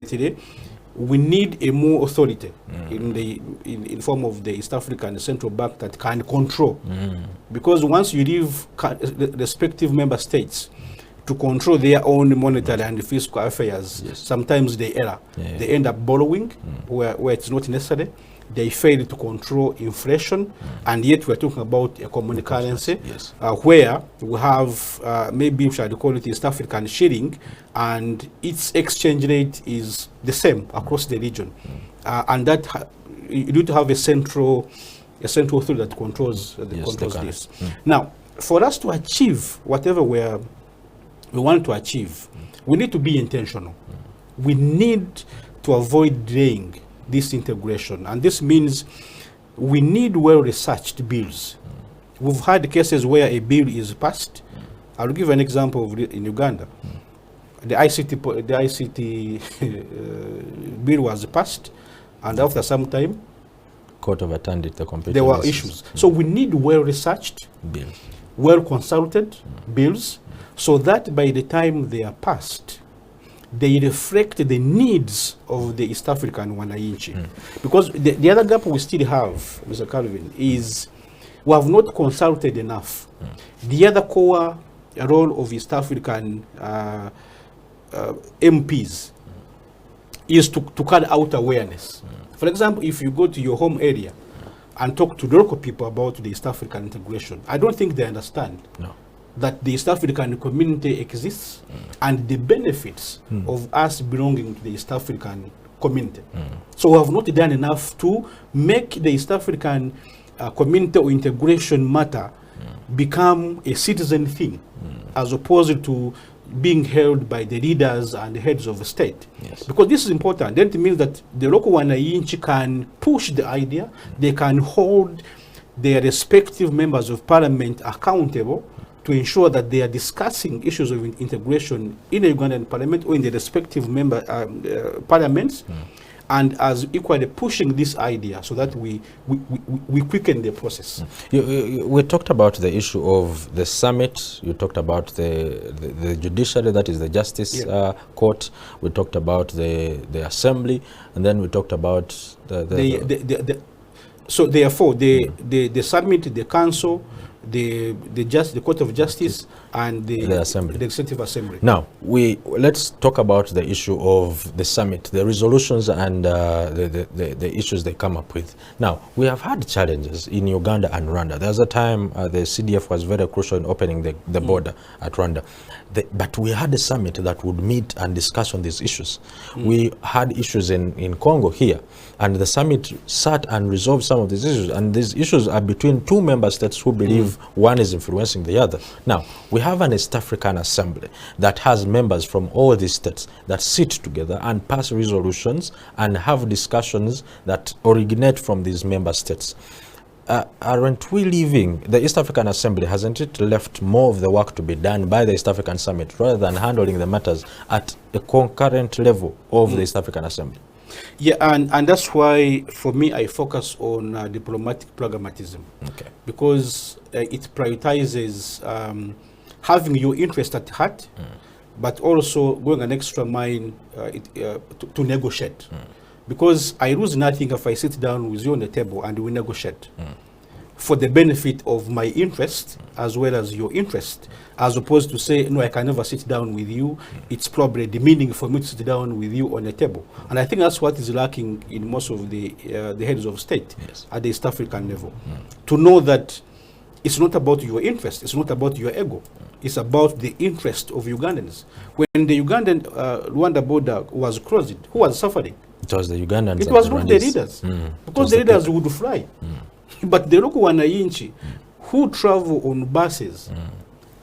today, we need a more authority in form of the East African Central Bank that can control. Because once you leave the respective member states to control their own monetary and fiscal affairs, sometimes they err. They end up borrowing where it's not necessary. They fail to control inflation, and yet we're talking about a common currency where we have maybe we shall call it East African shilling, and its exchange rate is the same across the region, and that you need to have a central authority that controls this. Now, for us to achieve whatever we want to achieve, we need to be intentional. We need to avoid delaying this integration, and this means we need well-researched bills. We've had cases where a bill is passed. I'll give an example of in Uganda. The ICT bill was passed, and after some time, court overturned it. There were issues. So we need well-researched bills, well-consulted bills, so that by the time they are passed, they reflect the needs of the East African wananchi. Because the other gap we still have, Mr. Calvin, is we have not consulted enough. The other core role of East African MPs is to carry out awareness. For example, if you go to your home area and talk to local people about the East African integration, I don't think they understand that the East African community exists and the benefits of us belonging to the East African community. So we have not done enough to make the East African community or integration matter become a citizen thing, as opposed to being held by the leaders and the heads of the state. Because this is important. Then it means that the local wananchi can push the idea, they can hold their respective members of parliament accountable to ensure that they are discussing issues of integration in the Ugandan parliament or in the respective member parliaments, and as equally pushing this idea so that we quicken the process. We talked about the issue of the summit. You talked about the judiciary, that is the justice court. We talked about the assembly, and then we talked about so therefore the summit, the council, the Court of Justice, and the Assembly, the Executive Assembly. Now, let's talk about the issue of the summit, the resolutions and the issues they come up with. Now, we have had challenges in Uganda and Rwanda. There's a time the CDF was very crucial in opening the border at Rwanda. But we had a summit that would meet and discuss on these issues. We had issues in Congo here, and the summit sat and resolved some of these issues. And these issues are between two member states who believe one is influencing the other. Now, we have an East African Assembly that has members from all these states that sit together and pass resolutions and have discussions that originate from these member states. Aren't we leaving the East African Assembly? Hasn't it left more of the work to be done by the East African Summit rather than handling the matters at a concurrent level of the East African Assembly? Yeah, and that's why, for me, I focus on diplomatic pragmatism. Because it prioritizes having your interest at heart, but also going an extra mile to negotiate. Because I lose nothing if I sit down with you on the table and we negotiate for the benefit of my interest as well as your interest, as opposed to say, no, I can never sit down with you. It's probably demeaning for me to sit down with you on a table. And I think that's what is lacking in most of the heads of state at the East African level. To know that it's not about your interest, it's not about your ego, it's about the interest of Ugandans. When the Ugandan-Rwanda border was closed, who was suffering? It was the Ugandans. It was not the leaders, because the leaders would fly. But the local wananchi who travel on buses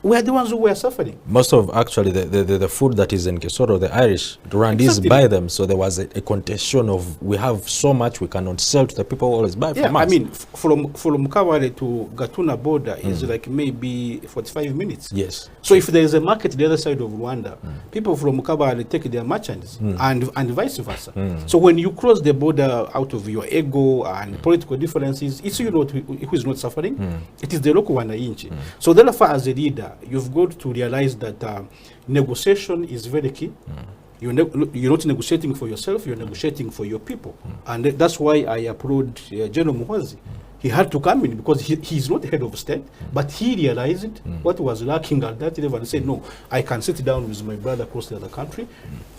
were the ones who were suffering. Most of actually the food that is in Kisoro, the Irish Rwandese buy them, so there was a contention of we have so much we cannot sell to the people who always buy from us. I mean, from Kawale to Gatuna border is like maybe 45 minutes. Yes. So if there is a market the other side of Rwanda, people from Kawale take their merchandise and vice versa. So when you cross the border out of your ego and political differences, it's you know who is not suffering. It is the local wananchi. So therefore, as a leader, you've got to realize that negotiation is very key. You're not negotiating for yourself, you're negotiating for your people. And that's why I applaud General Muhoozi. He had to come in because he's not the head of state, but he realized what was lacking at that level and said, no, I can sit down with my brother across the other country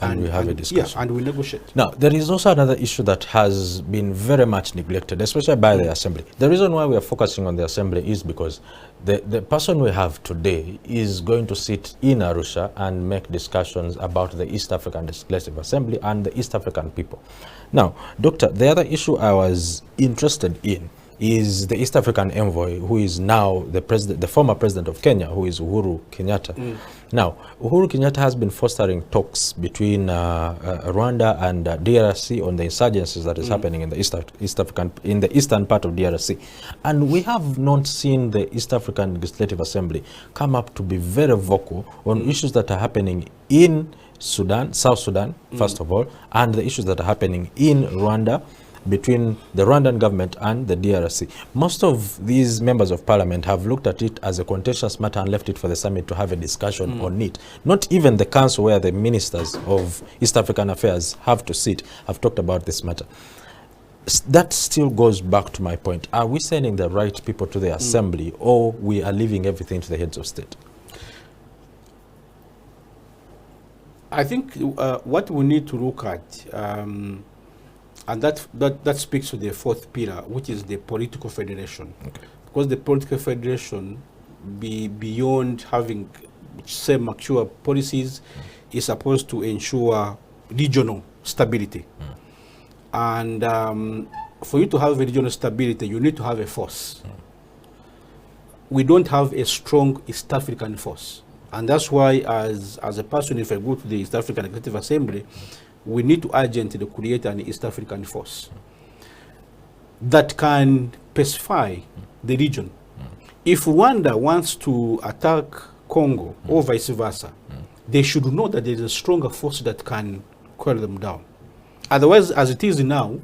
and we have a discussion. Yeah, and we negotiate. Now, there is also another issue that has been very much neglected, especially by the Assembly. The reason why we are focusing on the Assembly is because the person we have today is going to sit in Arusha and make discussions about the East African Legislative Assembly and the East African people. Now, Doctor, the other issue I was interested in is the East African envoy, who is now the former president of Kenya, who is Uhuru Kenyatta. Now, Uhuru Kenyatta has been fostering talks between Rwanda and DRC on the insurgencies that is happening in the eastern part of DRC, and we have not seen the East African Legislative Assembly come up to be very vocal on issues that are happening in Sudan, South Sudan, first of all, and the issues that are happening in Rwanda, between the Rwandan government and the DRC. Most of these members of parliament have looked at it as a contentious matter and left it for the summit to have a discussion on it. Not even the council, where the ministers of East African affairs have to sit, have talked about this matter. That still goes back to my point. Are we sending the right people to the assembly, or we are leaving everything to the heads of state? I think what we need to look at, and that speaks to the fourth pillar, which is the political federation. Okay. Because the political federation, beyond having same mature policies, is supposed to ensure regional stability. And for you to have regional stability, you need to have a force. We don't have a strong East African force. And that's why, as a person, if I go to the East African Executive Assembly, we need to urgently create an East African force that can pacify the region. If Rwanda wants to attack Congo or vice versa, they should know that there is a stronger force that can quell them down. Otherwise, as it is now,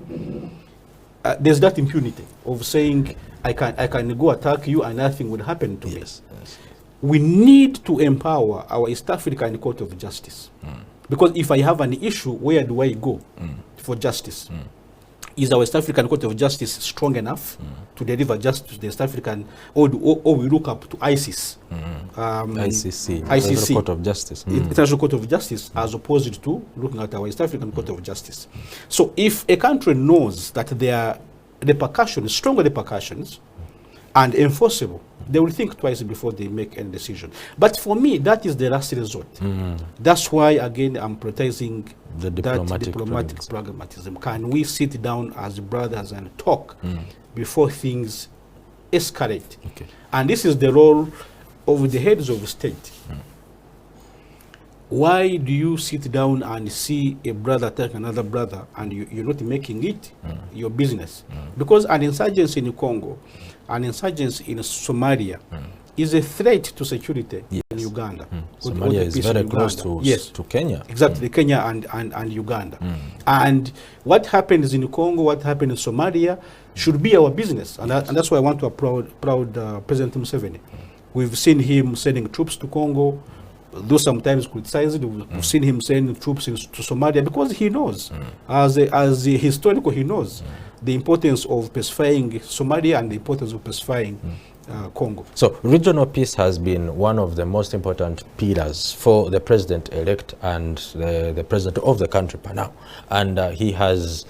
there's that impunity of saying, I can go attack you and nothing will happen to me. Yes. We need to empower our East African Court of Justice. Because if I have an issue, where do I go for justice? Is our East African Court of Justice strong enough to deliver justice to the East African, or we look up to ICC, International Court of Justice, International Court of Justice, as opposed to looking at our East African Court of Justice? So if a country knows that there are repercussions, stronger repercussions, and enforceable, they will think twice before they make any decision. But for me, that is the last resort. That's why, again, I'm prioritizing the diplomatic pragmatism. Can we sit down as brothers and talk before things escalate? Okay. And this is the role of the heads of state. Why do you sit down and see a brother attack another brother and you're not making it your business? Because an insurgency in Congo, an insurgency in Somalia is a threat to security in Uganda. Somalia is very close to Kenya. Exactly, Kenya and Uganda. And what happens in Congo, what happens in Somalia should be our business. And that's why I want to applaud President Museveni. We've seen him sending troops to Congo, though sometimes criticized. We've seen him sending troops to Somalia because he knows, as a historical, he knows the importance of pacifying Somalia and the importance of pacifying Congo. So regional peace has been one of the most important pillars for the president-elect and the president of the country by now. And he has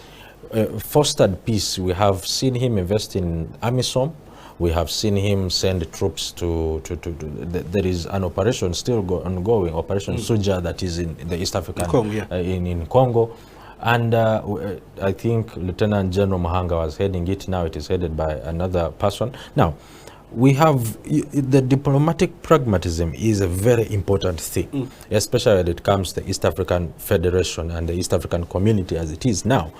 fostered peace. We have seen him invest in AMISOM. We have seen him send troops to there is an operation still ongoing, Operation Suja, that is in the East African, in Congo. And I think Lieutenant General Mahanga was heading it. Now it is headed by another person. Now, we have the diplomatic pragmatism is a very important thing, especially when it comes to the East African Federation and the East African community as it is now.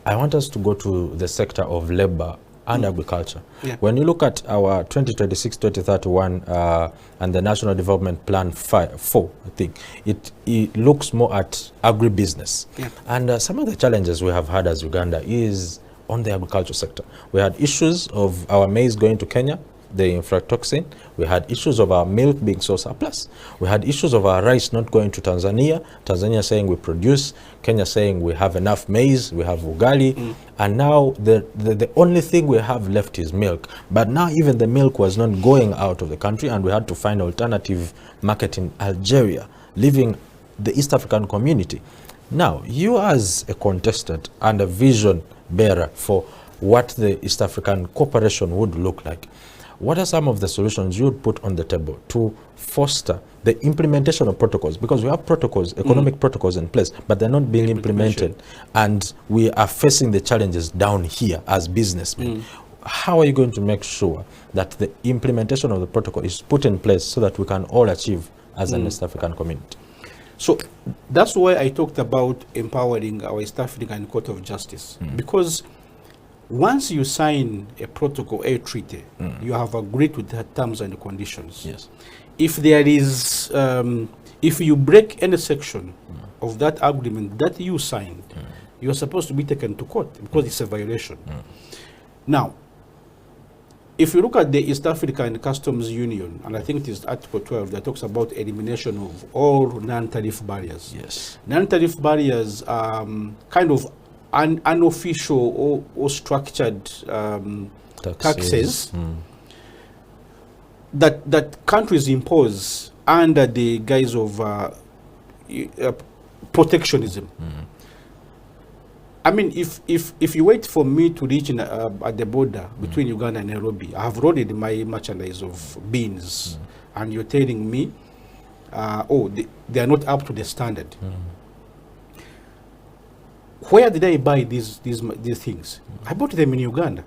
I want us to go to the sector of labor and agriculture. When you look at our 2026-2031 and the National Development Plan 4, I think, it looks more at agribusiness. And some of the challenges we have had as Uganda is on the agriculture sector. We had issues of our maize going to Kenya the infratoxin. We had issues of our milk being so surplus. We had issues of our rice not going to Tanzania. Tanzania saying we produce, Kenya saying we have enough maize, we have ugali, and now the only thing we have left is milk. But now even the milk was not going out of the country, and we had to find alternative market in Algeria, leaving the East African community. Now, you as a contestant and a vision bearer for what the East African cooperation would look like, what are some of the solutions you would put on the table to foster the implementation of protocols? Because we have protocols, economic protocols in place, but they're not being implemented, and we are facing the challenges down here as businessmen. How are you going to make sure that the implementation of the protocol is put in place so that we can all achieve as an East African community? So that's why I talked about empowering our East African Court of Justice, because once you sign a protocol, a treaty, you have agreed with the terms and conditions. Yes. If there is, if you break any section of that agreement that you signed, you are supposed to be taken to court because it's a violation. Now, if you look at the East African Customs Union, and I think it is Article 12 that talks about elimination of all non-tariff barriers. Yes. Non-tariff barriers are kind of unofficial or structured taxes that countries impose under the guise of protectionism. I mean, if you wait for me to reach at the border between Uganda and Nairobi, I have loaded my merchandise of beans, and you're telling me, oh, they are not up to the standard. Where did I buy these things? I bought them in Uganda.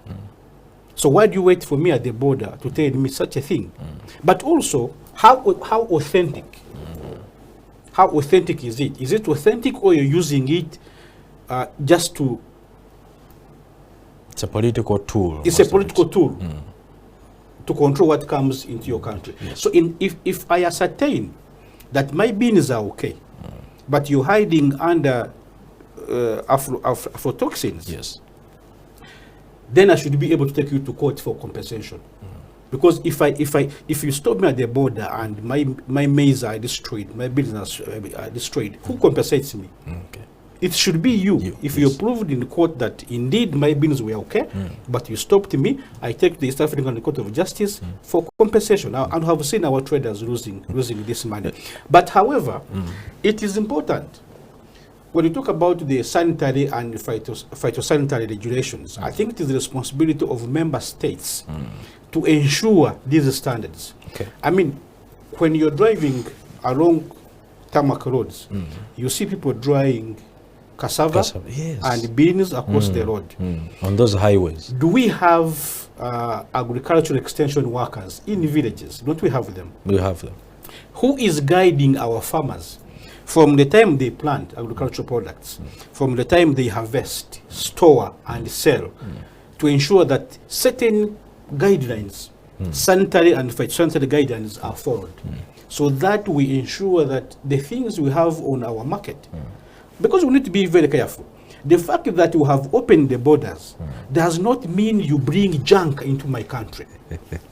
So why do you wait for me at the border to tell me such a thing? But also, how authentic? How authentic is it? Is it authentic, or you're using it just to... It's a political tool. It's a political tool to control what comes into your country. Yes. So if I ascertain that my beans are okay, but you're hiding under aflatoxins, yes, then I should be able to take you to court for compensation. Because if you stop me at the border and my maize are destroyed, my beans are destroyed, who compensates me? Okay. It should be you. If you proved in the court that indeed my beans were okay, but you stopped me, I take the East African Court of Justice for compensation. And have seen our traders losing this money. But however, it is important when you talk about the sanitary and phytosanitary regulations. I think it is the responsibility of member states to ensure these standards. Okay. I mean, when you're driving along tarmac roads, you see people drying cassava yes, and beans across the road. On those highways. Do we have agricultural extension workers in villages? Don't we have them? We have them. Who is guiding our farmers from the time they plant agricultural products, from the time they harvest, store, and sell, to ensure that certain guidelines, sanitary and phytosanitary guidelines, are followed, so that we ensure that the things we have on our market, because we need to be very careful. The fact that you have opened the borders does not mean you bring junk into my country.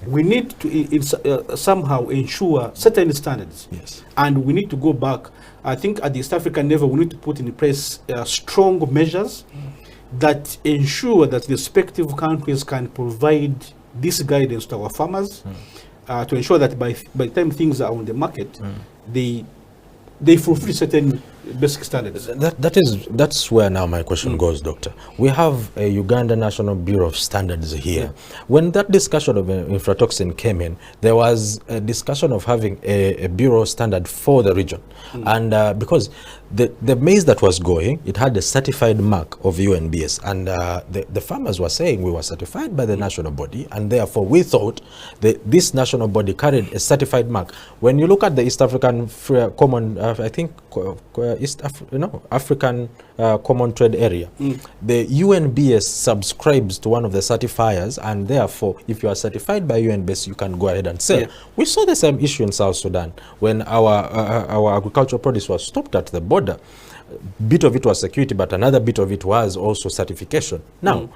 We need to somehow ensure certain standards. Yes. And we need to go back. I think at the East African level, we need to put in place strong measures that ensure that the respective countries can provide this guidance to our farmers, to ensure that by the time things are on the market, they fulfill certain basic standards. That's where now my question goes, Doctor. We have a Uganda National Bureau of Standards here. When that discussion of infratoxin came in, there was a discussion of having a bureau standard for the region, and because the maize that was going, it had a certified mark of UNBS, and the farmers were saying we were certified by the national body, and therefore we thought that this national body carried a certified mark. When you look at the East African Common, I think African Common Trade Area, the UNBS subscribes to one of the certifiers, and therefore if you are certified by UNBS, you can go ahead and sell. We saw the same issue in South Sudan when our agricultural produce was stopped at the border. Bit of it was security, but another bit of it was also certification. Now,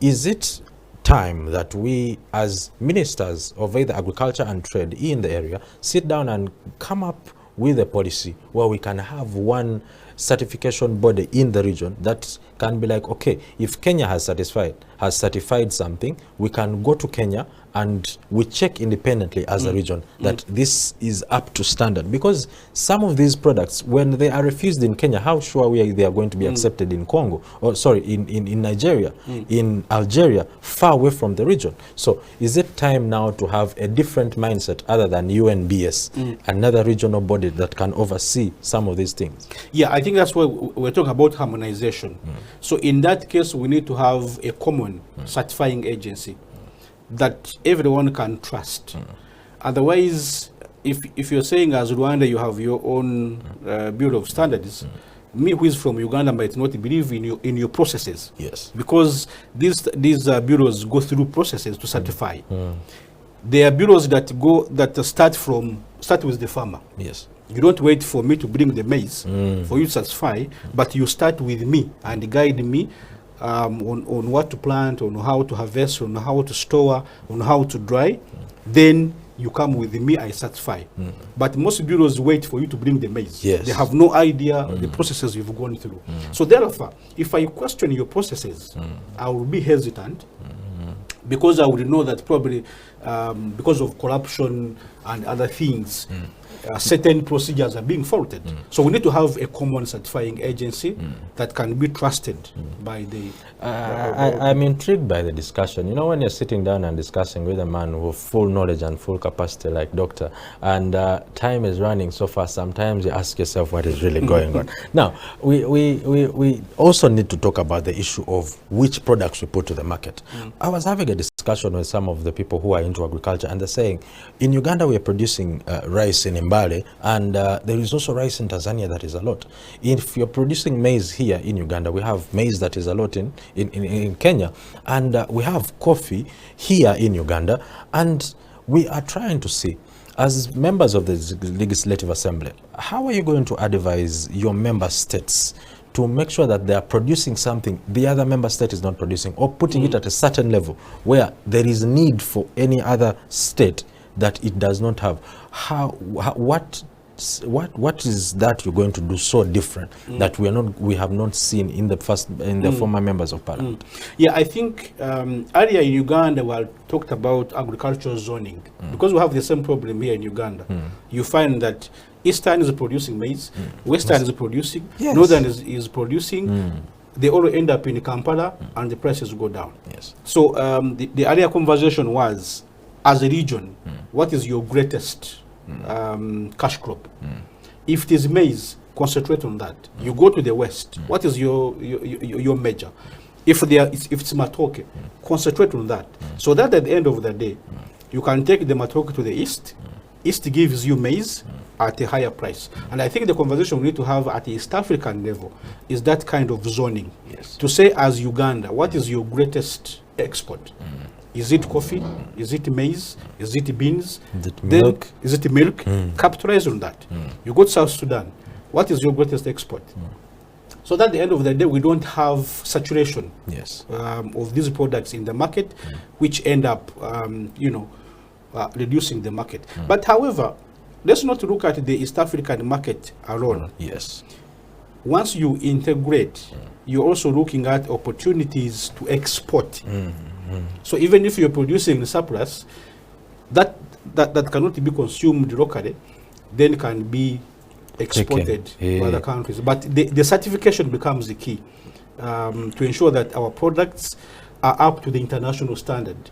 is it time that we as ministers of either agriculture and trade in the area sit down and come up with a policy where we can have one certification body in the region that can be like, okay, if Kenya has certified something, we can go to Kenya and we check independently as a region that this is up to standard. Because some of these products, when they are refused in Kenya, how sure they are going to be accepted in Congo, or sorry, in Nigeria, in Algeria, far away from the region? So is it time now to have a different mindset other than UNBS, another regional body that can oversee some of these things? Yeah, I think that's why we're talking about harmonization. So in that case, we need to have a common certifying agency that everyone can trust. Otherwise, if you're saying as Rwanda you have your own Bureau of Standards, me who is from Uganda might not believe in your processes. Yes. Because these bureaus go through processes to certify. There are bureaus that start with the farmer. Yes. You don't wait for me to bring the maize for you to certify, but you start with me and guide me on what to plant, on how to harvest, on how to store, on how to dry. Then you come with me, I certify. But most bureaus wait for you to bring the maize. Yes. They have no idea the processes you've gone through. So therefore, if I question your processes, I will be hesitant because I would know that probably because of corruption and other things, certain procedures are being faulted. So we need to have a common certifying agency that can be trusted by the... I'm intrigued by the discussion. You know, when you're sitting down and discussing with a man with full knowledge and full capacity like Doctor, and time is running so fast, sometimes you ask yourself what is really going on. Now, we also need to talk about the issue of which products we put to the market. I was having a discussion with some of the people who are into agriculture, and they're saying, in Uganda we are producing rice in Mbale, and there is also rice in Tanzania that is a lot. If you're producing maize here in Uganda, we have maize that is a lot in Kenya, and we have coffee here in Uganda, and we are trying to see, as members of the Legislative Assembly, how are you going to advise your member states to make sure that they are producing something the other member state is not producing, or putting it at a certain level where there is need for any other state that it does not have? What is that you're going to do so different that we have not seen in the former members of parliament? Yeah, I think earlier in Uganda we talked about agricultural zoning, because we have the same problem here in Uganda. You find that Eastern is producing maize, Western is producing, Northern is producing. They all end up in Kampala, and the prices go down. Yes. So the earlier conversation was, as a region, what is your greatest cash crop? If it is maize, concentrate on that. You go to the west, what is your major? If it's matoke, concentrate on that. So that at the end of the day, you can take the matoke to the east. East gives you maize at a higher price. And I think the conversation we need to have at the East African level is that kind of zoning. Yes. To say, as Uganda, what is your greatest export? Is it coffee? Is it maize? Is it beans? Is it milk? Is it milk? Capitalize on that. You go to South Sudan. What is your greatest export? So that at the end of the day, we don't have saturation of these products in the market, which end up, reducing the market. But however, let's not look at the East African market alone. Yes. Once you integrate, you're also looking at opportunities to export. So even if you're producing surplus, that cannot be consumed locally, then can be exported to other countries. But the certification becomes the key to ensure that our products are up to the international standards,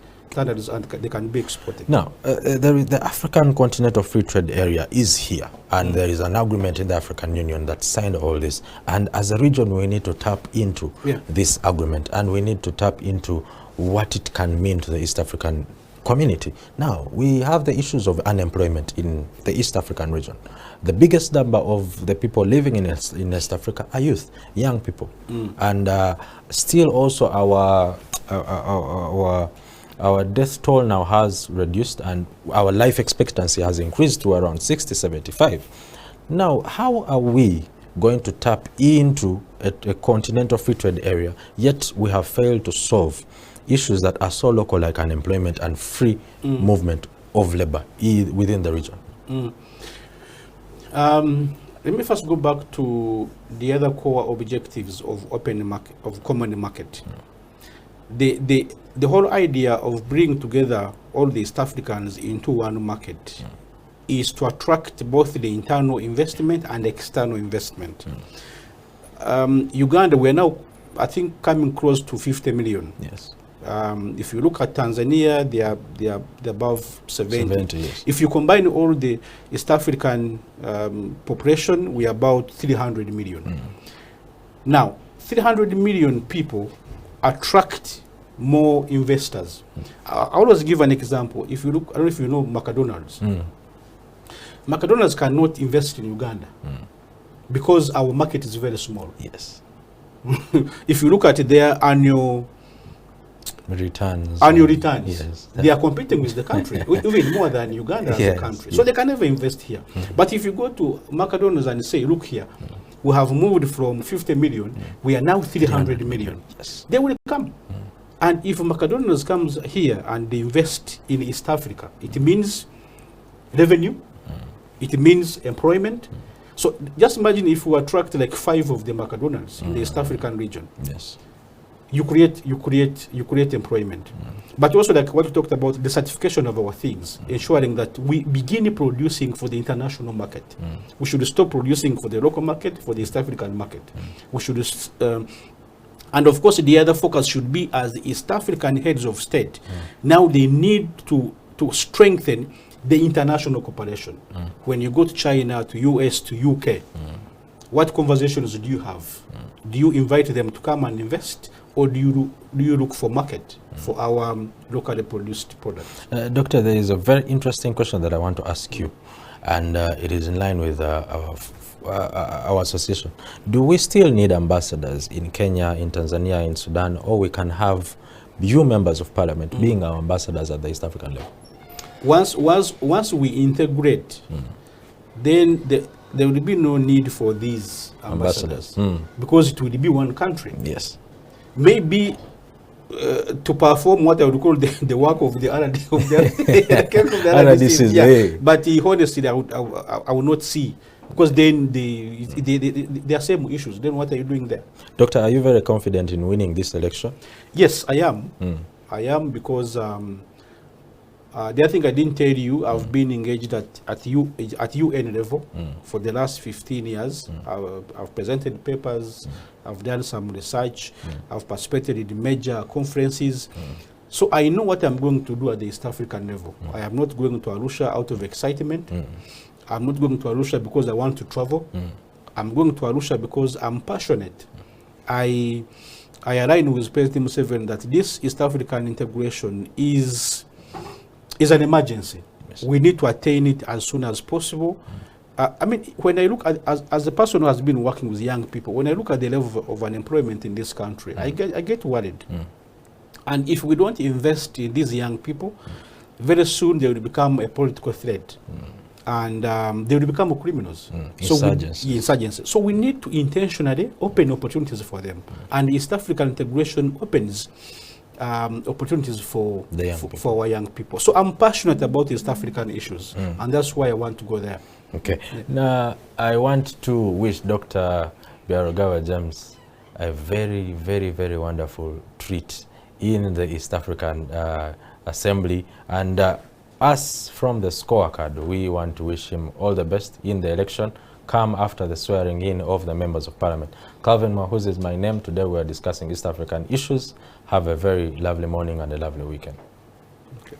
and they can be exported. Now, the African Continental Free Trade Area is here, and there is an agreement in the African Union that signed all this. And as a region, we need to tap into this agreement, and we need to tap into what it can mean to the East African community. Now, we have the issues of unemployment in the East African region. The biggest number of the people living in East Africa are youth, young people. And still also our death toll now has reduced, and our life expectancy has increased to around 60, 75. Now, how are we going to tap into a continental free trade area, yet we have failed to solve issues that are so local, like unemployment and free movement of labor within the region. Let me first go back to the other core objectives of open market, of common market. The whole idea of bringing together all the East Africans into one market is to attract both the internal investment and external investment. Uganda, we're now, I think, coming close to 50 million. Yes. If you look at Tanzania, they are above 70. Yes. If you combine all the East African population, we are about 300 million. Now, 300 million people attract more investors. I always give an example. If you look, I don't know if you know McDonald's. McDonald's cannot invest in Uganda because our market is very small. Yes. If you look at their annual returns, yes, they are competing with the country, even more than Uganda as a country. So they can never invest here. But if you go to McDonald's and say, look here, we have moved from 50 million, we are now 300 million. Yes. They will come. And if McDonald's comes here and they invest in East Africa, it means revenue, it means employment. So just imagine if we attract like 5 of the McDonald's in the East African region. Yes. You create employment. But also, like what we talked about, the certification of our things, ensuring that we begin producing for the international market. We should stop producing for the local market, for the East African market. We should, and of course, the other focus should be as the East African heads of state. Now they need to strengthen the international cooperation. When you go to China, to US, to UK, what conversations do you have? Do you invite them to come and invest? Or do you look for market for our locally produced products? Doctor, there is a very interesting question that I want to ask you, and it is in line with our association. Do we still need ambassadors in Kenya, in Tanzania, in Sudan, or we can have you members of parliament being our ambassadors at the East African level? Once we integrate, then there will be no need for these ambassadors. Because it will be one country. Yes. Maybe to perform what I would call the work of the RDC, of the RDC, yeah. But honestly, I would not see, because then they are same issues. Then what are you doing there? Doctor, are you very confident in winning this election? Yes, I am. I am, because the other thing I didn't tell you, I've been engaged at UN level for the last 15 years. I've presented papers, I've done some research, I've participated in major conferences. So I know what I'm going to do at the East African level. I am not going to Arusha out of excitement. I'm not going to Arusha because I want to travel. I'm going to Arusha because I'm passionate. I align with President Museveni that this East African integration is an emergency. Yes. We need to attain it as soon as possible. I mean, when I look at, as a person who has been working with young people, when I look at the level of unemployment in this country, I get worried. And if we don't invest in these young people, very soon they will become a political threat. And they will become criminals. Insurgency. So we need to intentionally open opportunities for them. And East African integration opens opportunities for our young people. So I'm passionate about East African issues, and that's why I want to go there. Okay. Yeah. Now, I want to wish Dr. Byarugaba James a very, very, very wonderful treat in the East African Assembly. And us from the scorecard, we want to wish him all the best in the election come after the swearing in of the members of parliament. Calvin Mahuz is my name. Today we are discussing East African issues. Have a very lovely morning and a lovely weekend. Okay.